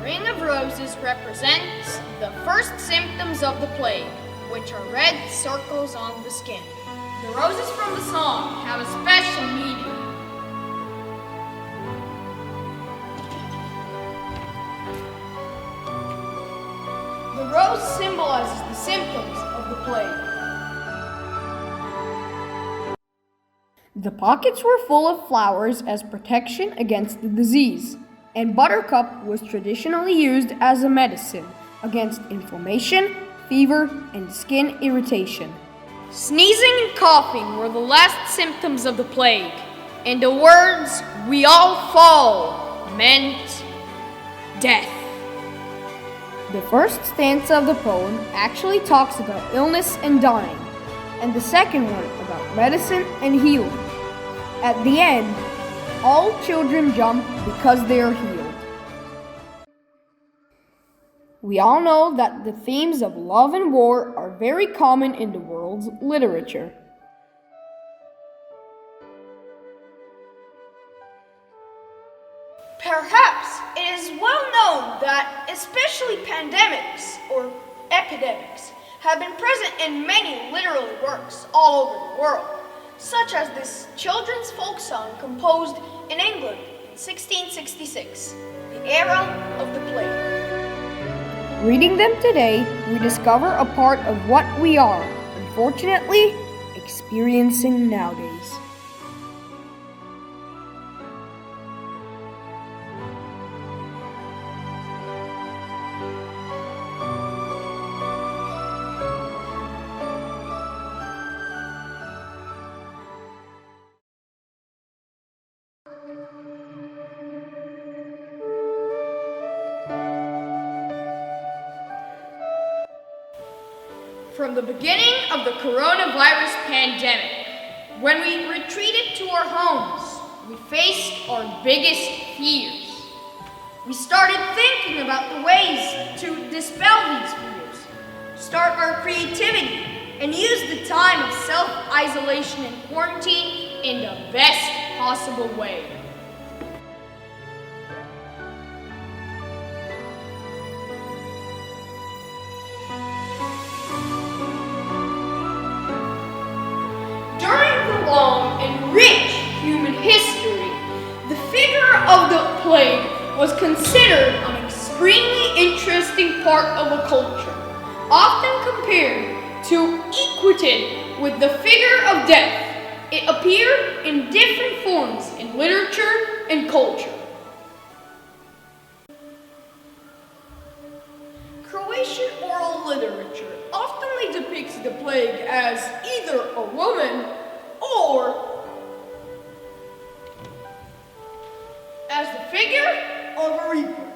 ring of roses represents the first symptoms of the plague, which are red circles on the skin. The roses from the song have a special meaning. The rose symbolizes the symptoms of the plague. The pockets were full of flowers as protection against the disease, and buttercup was traditionally used as a medicine against inflammation, fever, and skin irritation. Sneezing and coughing were the last symptoms of the plague, and the words, "we all fall," meant death. The first stanza of the poem actually talks about illness and dying, and the second one about medicine and healing. At the end, all children jump because they are healed. We all know that the themes of love and war are very common in the world's literature. Perhaps it is well known that especially pandemics or epidemics have been present in many literary works all over the world, such as this children's folk song composed in England in 1666, the era of the plague. Reading them today, we discover a part of what we are, unfortunately, experiencing nowadays. From the beginning of the coronavirus pandemic, when we retreated to our homes, we faced our biggest fears. We started thinking about the ways to dispel these fears, start our creativity, and use the time of self-isolation and quarantine in the best possible way. Long and rich human history, the figure of the plague was considered an extremely interesting part of a culture, often compared to equated with the figure of death. It appeared in different forms in literature and culture. Croatian oral literature often depicts the plague as either a woman or as the figure of a reaper.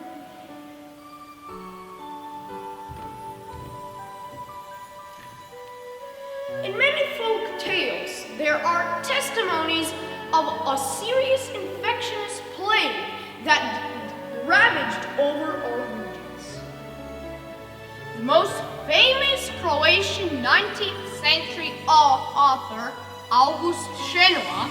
In many folk tales, there are testimonies of a serious infectious plague that ravaged over our regions. The most famous Croatian 19th century author, August Šenoa,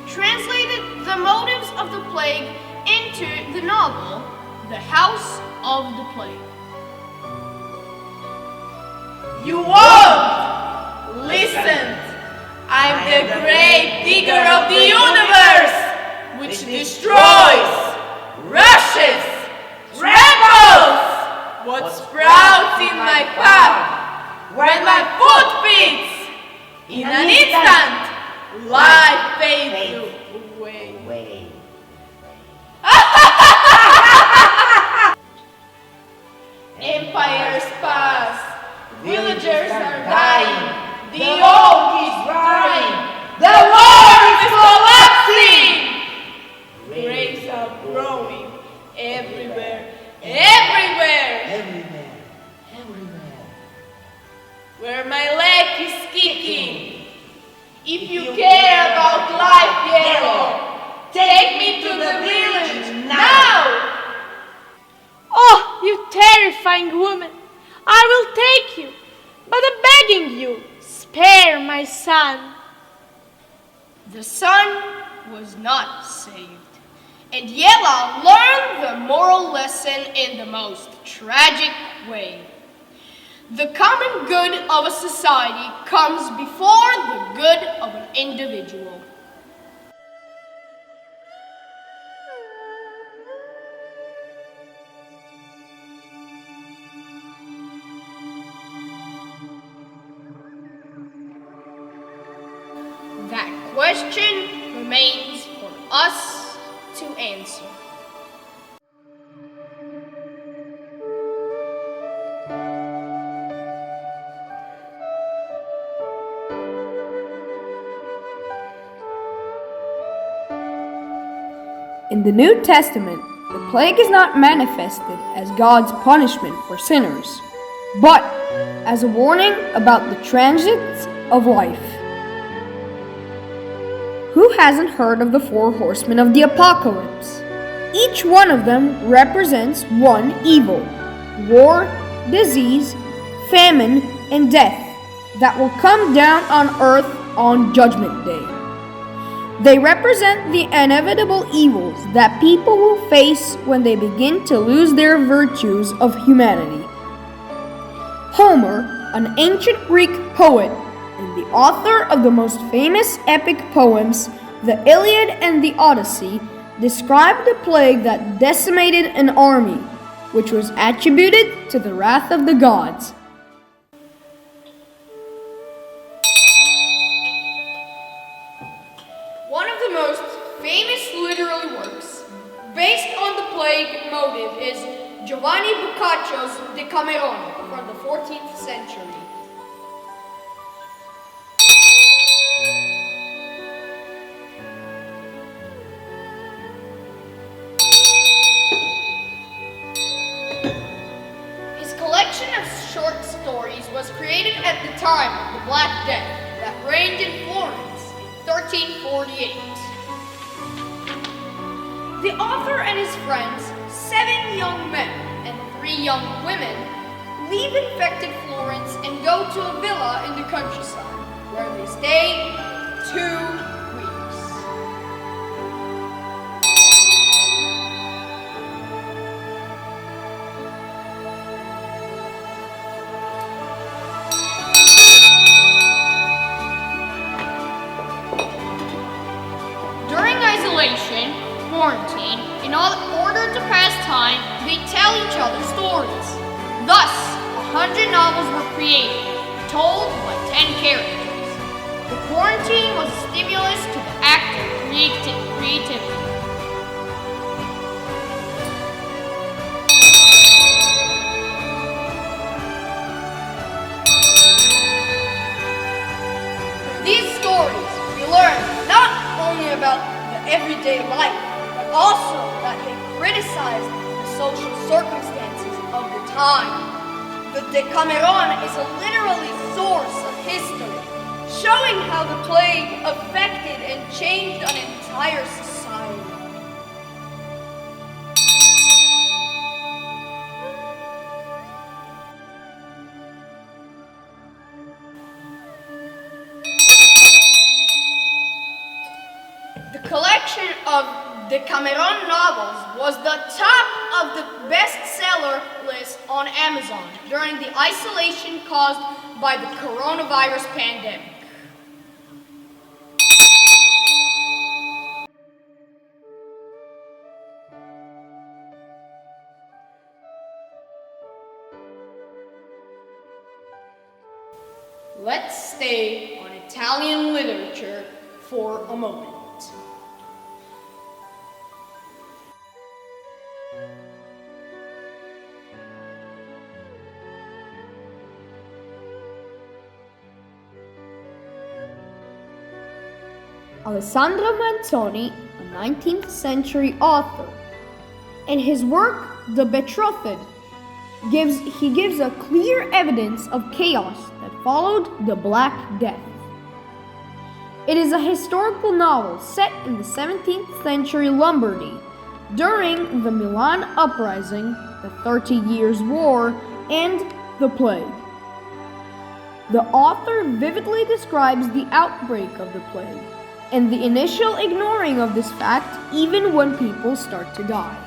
translated the motives of the plague into the novel The House of the Plague. You won't listen. I'm the great digger of the universe, which destroys, rushes, tramples what sprouts in my path. When my foot fits, in an instant, life fades away. Empires pass, villagers are dying, the oak is drying, the world is collapsing! Graves are growing everywhere. Where my leg is kicking. If you care about life, Piero, take me to the village now! Oh, you terrifying woman! I will take you, but I'm begging you, spare my son. The son was not saved, And Yella learned the moral lesson in the most tragic way. The common good of a society comes before the good of an individual. That question remains for us to answer. In the New Testament, the plague is not manifested as God's punishment for sinners, but as a warning about the transits of life. Who hasn't heard of the four horsemen of the apocalypse? Each one of them represents one evil: war, disease, famine, and death that will come down on earth on Judgment Day. They represent the inevitable evils that people will face when they begin to lose their virtues of humanity. Homer, an ancient Greek poet and the author of the most famous epic poems, the Iliad and the Odyssey, described a plague that decimated an army, which was attributed to the wrath of the gods. One of the most famous literary works based on the plague motive is Giovanni Boccaccio's Decameron from the 14th century. His collection of short stories was created at the time of the Black Death that reigned in Florence in 1348. The author and his friends, 7 young men and 3 young women, leave infected Florence and go to a villa in the countryside, where they stay 2 weeks. During isolation, quarantine, in order to pass time, they tell each other stories. Thus, 100 novels were created, told by 10 characters. The quarantine was a stimulus to the act of creativity. From these stories, we learn not only about the everyday life, but also that they criticized the social circumstances of the time. The Decameron is a literary source of history, showing how the plague affected and changed an entire society. The collection of Decameron novels was the top of the bestseller list on Amazon during the isolation caused by the coronavirus pandemic. Let's stay on Italian literature for a moment. Alessandro Manzoni, a 19th century author, in his work The Betrothed, gives a clear evidence of chaos that followed the Black Death. It is a historical novel set in the 17th century Lombardy during the Milan Uprising, the 30 Years' War, and the plague. The author vividly describes the outbreak of the plague, and the initial ignoring of this fact even when people start to die.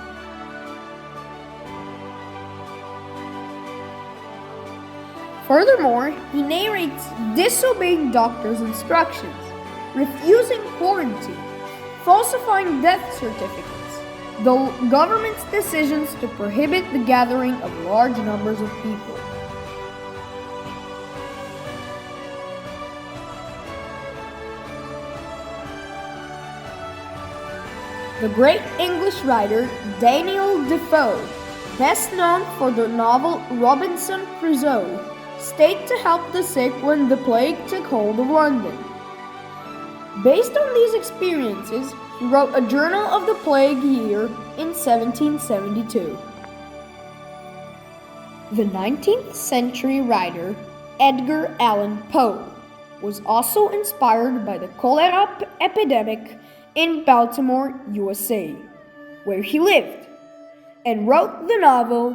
Furthermore, he narrates disobeying doctors' instructions, refusing quarantine, falsifying death certificates, the government's decisions to prohibit the gathering of large numbers of people. The great English writer Daniel Defoe, best known for the novel Robinson Crusoe, stayed to help the sick when the plague took hold of London. Based on these experiences, he wrote a journal of the plague year in 1772. The 19th century writer Edgar Allan Poe was also inspired by the cholera epidemic in Baltimore, USA, where he lived, and wrote the novel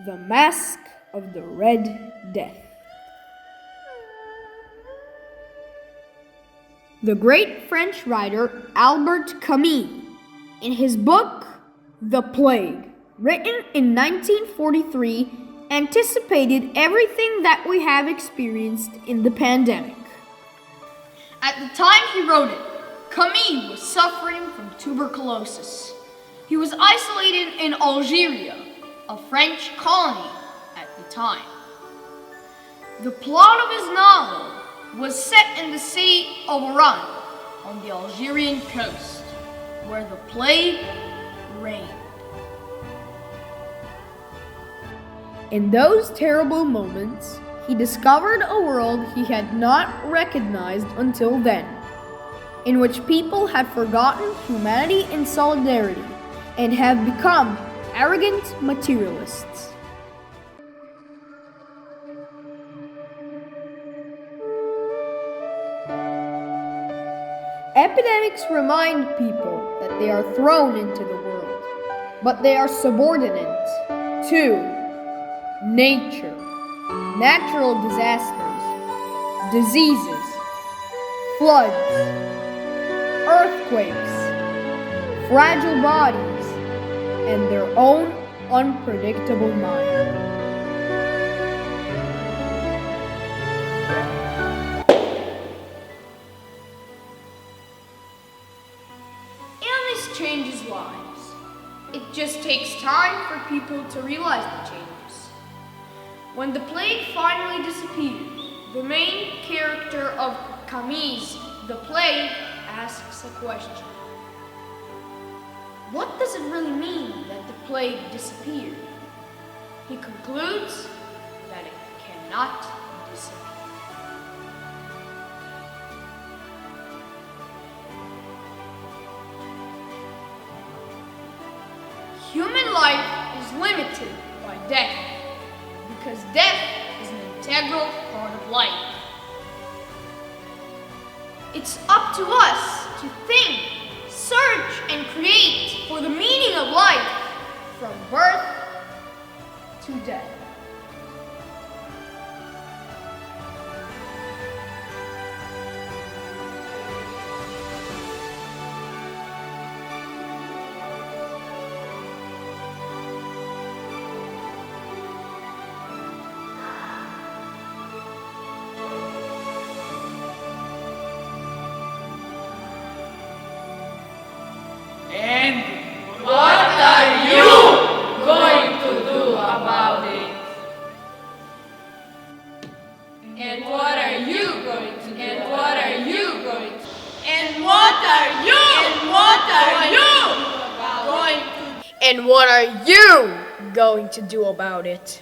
The Mask of the Red Death. The great French writer Albert Camus, in his book The Plague, written in 1943, anticipated everything that we have experienced in the pandemic. At the time he wrote it, Camus was suffering from tuberculosis. He was isolated in Algeria, a French colony at the time. The plot of his novel was set in the city of Oran on the Algerian coast, where the plague reigned. In those terrible moments, he discovered a world he had not recognized until then, in which people had forgotten humanity and solidarity and have become arrogant materialists. Epidemics remind people that they are thrown into the world, but they are subordinate to nature, natural disasters, diseases, floods, earthquakes, fragile bodies, and their own unpredictable mind. Illness changes lives. It just takes time for people to realize the changes. When the plague finally disappeared, the main character of Camus' The Plague asks a question. What does it really mean that the plague disappeared? He concludes that it cannot disappear. Human life is limited by death, because death is an integral part of life. It's up to us to think, search, and create for the meaning of life from birth to death. And what are you going to do about it? And what are you going to do? And what are you going to? And what are you? And what are you going to? And what are you going to do about it?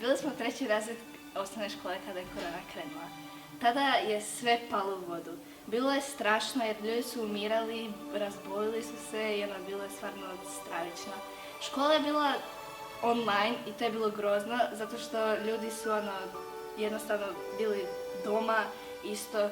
Bili smo treći razred osnovne škole kada je korona krenula. Tada je sve palo u vodu. Bilo je strašno jer ljudi su umirali, razbolili su se i bilo je stvarno stravično. Škola je bila online i to je bilo grozno zato što ljudi su jednostavno bili doma, isto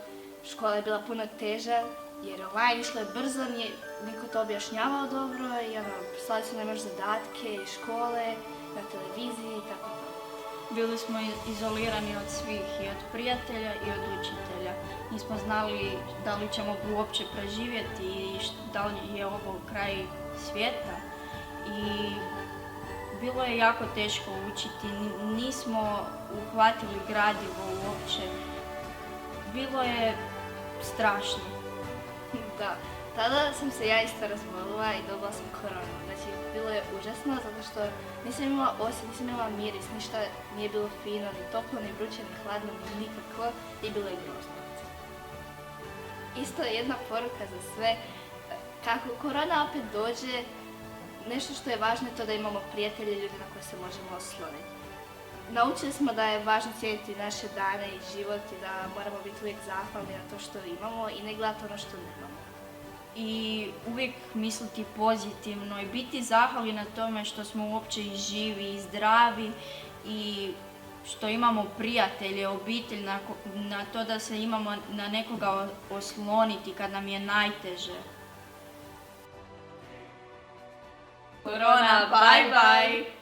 škola je bila puno teža jer online išlo je brzo, nije niko to objašnjavao dobro i slali su nam još zadatke iz škole, na televiziji i tako to. bili smo izolirani od svih, i od prijatelja i od učitelja. Nismo znali da li ćemo uopće preživjeti i da li je ovo kraj svijeta. I bilo je jako teško učiti, nismo uhvatili gradivo uopće. Bilo je strašno. Da, tada sam se ja isto razbolila i dobila sam koronu. Znači, bilo je užasno zato što nisam imala osjet, nisam imala miris, ništa nije bilo fino, ni toplo, ni vruće, ni hladno, ni nikako i bilo je grozno. Isto jedna poruka za sve, kako korona opet dođe, nešto što je važno je to da imamo prijatelje, ljude na koje se možemo osloniti. Naučili smo da je važno cijeniti naše dane i život i da moramo biti uvijek zahvalni na to što imamo i ne gledati ono što nemamo. I uvijek misliti pozitivno i biti zahvalni na tome što smo uopće i živi i zdravi i što imamo prijatelje, obitelj, na to da se imamo na nekoga osloniti kad nam je najteže. Korona, bye bye!